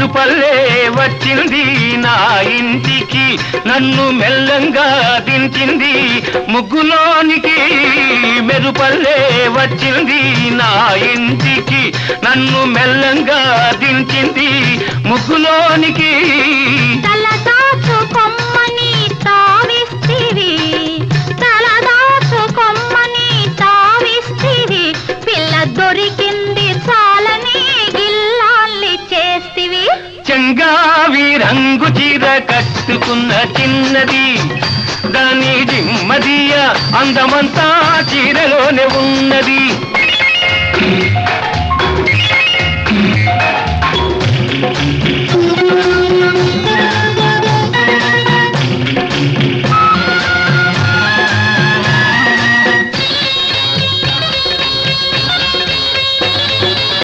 మెరుపల్లే వచ్చింది నా ఇంటికి, నన్ను మెల్లంగా దించింది ముగ్గులోనికి. మెరుపల్లే వచ్చింది నా ఇంటికి, నన్ను మెల్లంగా దించింది ముగ్గులోనికి. తలదాచు కొమ్మని తావిస్తివి, తలదాచు కొమ్మని తావిస్తివి, పిల్ల దొరికింది చాలని గిల్లాల్ని చేస్తివి. చెంగావి రంగు చీర కట్టుకున్న చిన్నది, దాని దిమ్మదియ అందమంతా చీరలోనే ఉన్నది.